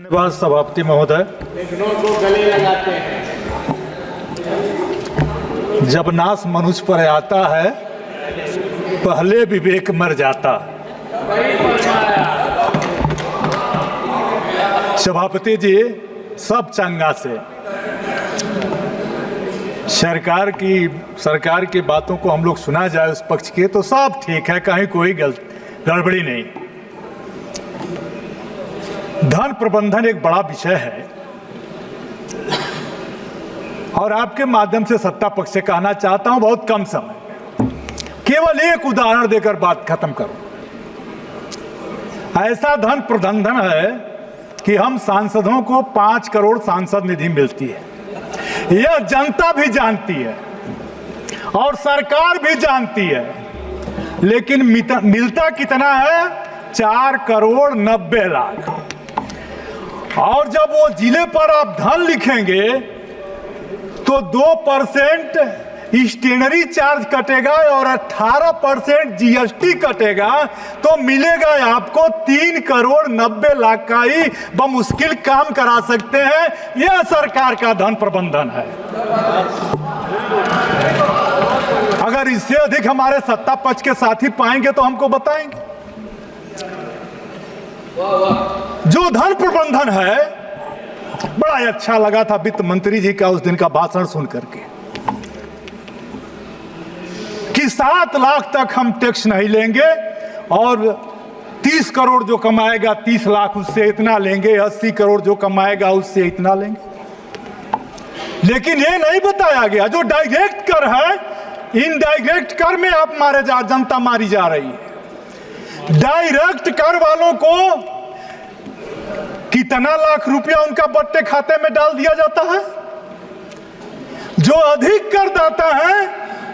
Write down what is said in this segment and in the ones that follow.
धन्यवाद सभापति महोदय। को गले लगाते हैं। जब नाश मनुष्य पर आता है पहले विवेक मर जाता। सभापति जी, सब चंगा से सरकार की बातों को हम लोग सुना जाए उस पक्ष के तो सब ठीक है, कहीं कोई गड़बड़ी नहीं। धन प्रबंधन एक बड़ा विषय है और आपके माध्यम से सत्ता पक्ष से कहना चाहता हूं, बहुत कम समय, केवल एक उदाहरण देकर बात खत्म करूं। ऐसा धन प्रबंधन है कि हम सांसदों को 5 करोड़ सांसद निधि मिलती है, यह जनता भी जानती है और सरकार भी जानती है, लेकिन मिलता कितना है? 4 करोड़ 90 लाख। और जब वो जिले पर आप धन लिखेंगे तो 2% स्टेशनरी चार्ज कटेगा और 18% जीएसटी कटेगा, तो मिलेगा आपको 3 करोड़ 90 लाख का ही बमुश्किल काम करा सकते हैं। यह सरकार का धन प्रबंधन है। अगर इससे अधिक हमारे सत्ता पक्ष के साथी पाएंगे तो हमको बताएंगे। जो धन प्रबंधन है, बड़ा ही अच्छा लगा था वित्त मंत्री जी का उस दिन का भाषण सुन करके कि 7 लाख तक हम टैक्स नहीं लेंगे और 30 करोड़ जो कमाएगा 30 लाख उससे इतना लेंगे, 80 करोड़ जो कमाएगा उससे इतना लेंगे। लेकिन ये नहीं बताया गया जो डायरेक्ट कर है, इनडायरेक्ट कर में आप जनता मारी जा रही है। डायरेक्ट कर वालों को कितना लाख रुपया उनका बट्टे खाते में डाल दिया जाता है। जो अधिक करदाता है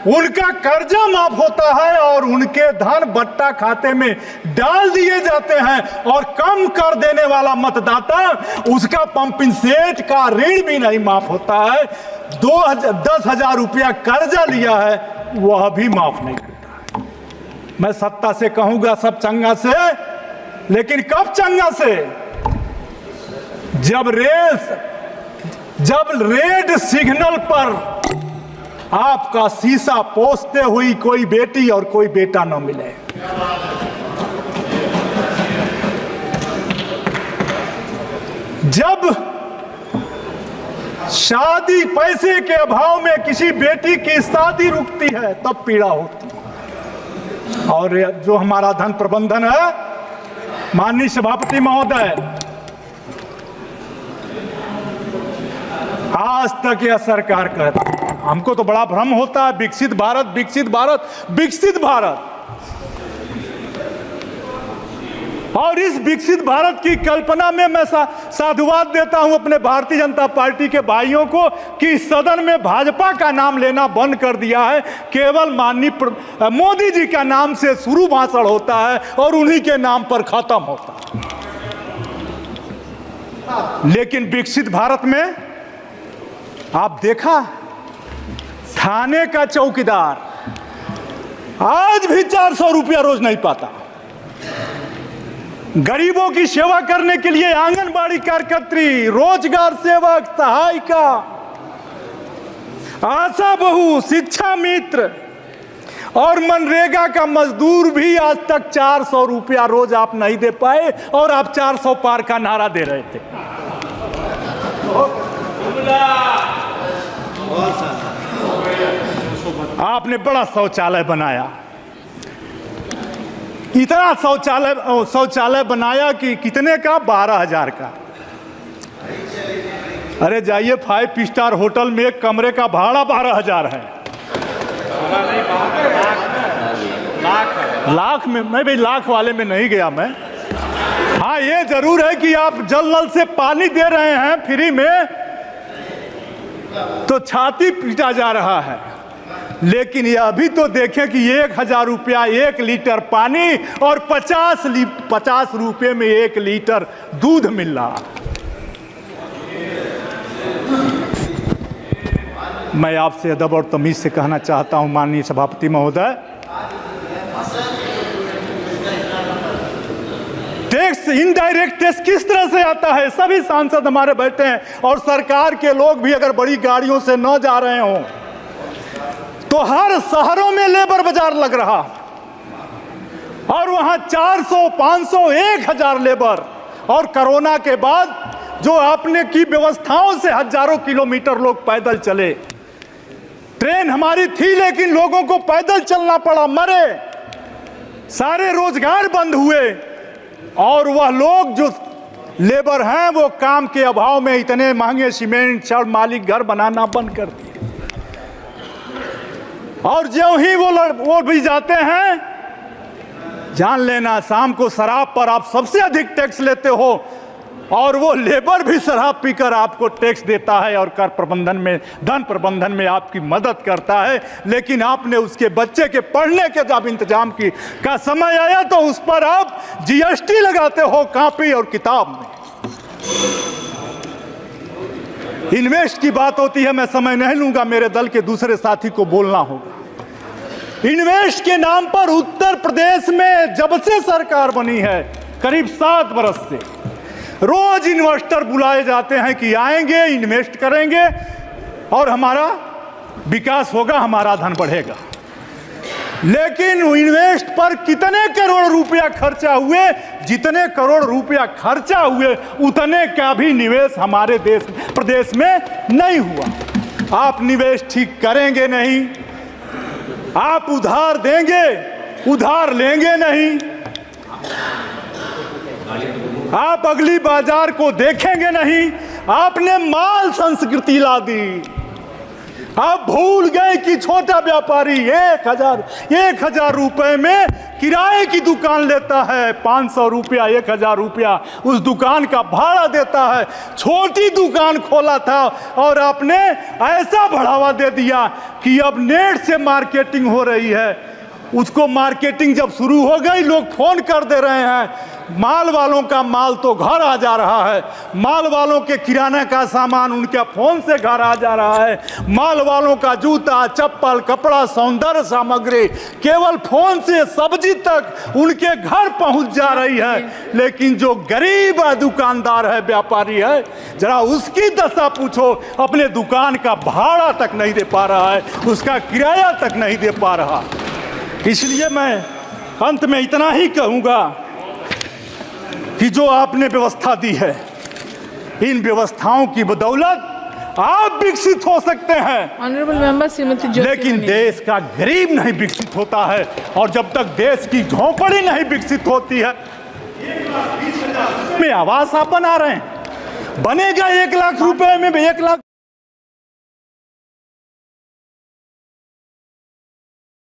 उनका कर्जा माफ होता है और उनके धन बट्टा खाते में डाल दिए जाते हैं, और कम कर देने वाला मतदाता उसका पंपिंग सेट का ऋण भी नहीं माफ होता है। 10,000 रुपया कर्जा लिया है वह भी माफ नहीं होता। मैं सत्ता से कहूंगा सब चंगा से, लेकिन कब चंगा से? जब रेड सिग्नल पर आपका शीशा पोंछते हुई कोई बेटी और कोई बेटा न मिले। जब शादी पैसे के अभाव में किसी बेटी की शादी रुकती है तब पीड़ा होती है। और जो हमारा धन प्रबंधन है, माननीय सभापति महोदय, आज तक यह सरकार कहती है, हमको तो बड़ा भ्रम होता है विकसित भारत विकसित भारत विकसित भारत, और इस विकसित भारत की कल्पना में मैं साधुवाद देता हूं अपने भारतीय जनता पार्टी के भाइयों को कि सदन में भाजपा का नाम लेना बंद कर दिया है। केवल माननीय मोदी जी का नाम से शुरू भाषण होता है और उन्हीं के नाम पर खत्म होता है। लेकिन विकसित भारत में आप देखा, थाने का चौकीदार आज भी 400 रुपया रोज नहीं पाता। गरीबों की सेवा करने के लिए आंगनबाड़ी कार्यकर्त्री, रोजगार सेवक, सहायिका, आशा बहू, शिक्षा मित्र और मनरेगा का मजदूर भी आज तक 400 रुपया रोज आप नहीं दे पाए, और आप 400 पार का नारा दे रहे थे। आपने बड़ा शौचालय बनाया, इतना शौचालय बनाया कि कितने का? 12,000 का। अरे जाइए 5 स्टार होटल में एक कमरे का भाड़ा 12,000 है। लाख में मैं भाई लाख वाले में नहीं गया मैं। हाँ, ये जरूर है कि आप जल नल से पानी दे रहे हैं फ्री में तो छाती पीटा जा रहा है, लेकिन यह भी तो देखें कि 1,000 रुपया 1 लीटर पानी और 50 रुपये में 1 लीटर दूध मिल रहा। मैं आपसे अदब और तमीज से कहना चाहता हूं माननीय सभापति महोदय, टैक्स टैक्स, इनडायरेक्ट टैक्स किस तरह से आता है? सभी सांसद हमारे बैठे हैं, और सरकार के लोग भी अगर बड़ी गाड़ियों से न जा रहे हों तो हर शहरों में लेबर बाजार लग रहा, और वहां 400, 500, 1000 लेबर। और कोरोना के बाद जो आपने की व्यवस्थाओं से हजारों किलोमीटर लोग पैदल चले। ट्रेन हमारी थी लेकिन लोगों को पैदल चलना पड़ा, मरे, सारे रोजगार बंद हुए। और वह लोग जो लेबर हैं वो काम के अभाव में इतने महंगे सीमेंट, छड़, मालिक घर बनाना बंद कर दिए। और ज्यों ही वो भी जाते हैं, जान लेना शाम को शराब पर आप सबसे अधिक टैक्स लेते हो, और वो लेबर भी शराब पीकर आपको टैक्स देता है और कर प्रबंधन में, धन प्रबंधन में आपकी मदद करता है। लेकिन आपने उसके बच्चे के पढ़ने के जब इंतजाम का समय आया तो उस पर आप जीएसटी लगाते हो कॉपी और किताब में। इन्वेस्ट की बात होती है, मैं समय नहीं लूंगा, मेरे दल के दूसरे साथी को बोलना होगा। इन्वेस्ट के नाम पर उत्तर प्रदेश में जब से सरकार बनी है, करीब 7 बरस से, रोज इन्वेस्टर बुलाए जाते हैं कि आएंगे, इन्वेस्ट करेंगे और हमारा विकास होगा, हमारा धन बढ़ेगा। लेकिन इन्वेस्ट पर कितने करोड़ रुपया खर्चा हुए? जितने करोड़ रुपया खर्चा हुए उतने का भी निवेश हमारे प्रदेश में नहीं हुआ। आप निवेश ठीक करेंगे नहीं, आप उधार देंगे, उधार लेंगे नहीं, आप अगली बाजार को देखेंगे नहीं। आपने माल संस्कृति ला दी। आप भूल गए कि छोटा व्यापारी 1000 रुपए में किराए की दुकान लेता है, 500 रुपया, 1000 रुपया उस दुकान का भाड़ा देता है। छोटी दुकान खोला था और आपने ऐसा बढ़ावा दे दिया कि अब नेट से मार्केटिंग हो रही है। उसको मार्केटिंग जब शुरू हो गई, लोग फोन कर दे रहे हैं, माल वालों का माल तो घर आ जा रहा है, माल वालों के किराना का सामान उनके फोन से घर आ जा रहा है, माल वालों का जूता, चप्पल, कपड़ा, सौंदर्य सामग्री केवल फोन से सब्जी तक उनके घर पहुंच जा रही है। लेकिन जो गरीब दुकानदार है, व्यापारी है, जरा उसकी दशा पूछो, अपने दुकान का भाड़ा तक नहीं दे पा रहा है, उसका किराया तक नहीं दे पा रहा। इसलिए मैं अंत में इतना ही कहूंगा कि जो आपने व्यवस्था दी है, इन व्यवस्थाओं की बदौलत आप विकसित हो सकते हैं, ऑनरेबल मेंबर श्रीमती ज्योति, लेकिन देश का गरीब नहीं विकसित होता है। और जब तक देश की झोंपड़ी नहीं विकसित होती है, 1,20,000 में आवास आप बना रहे हैं, बनेगा 1 लाख रुपए में 1 लाख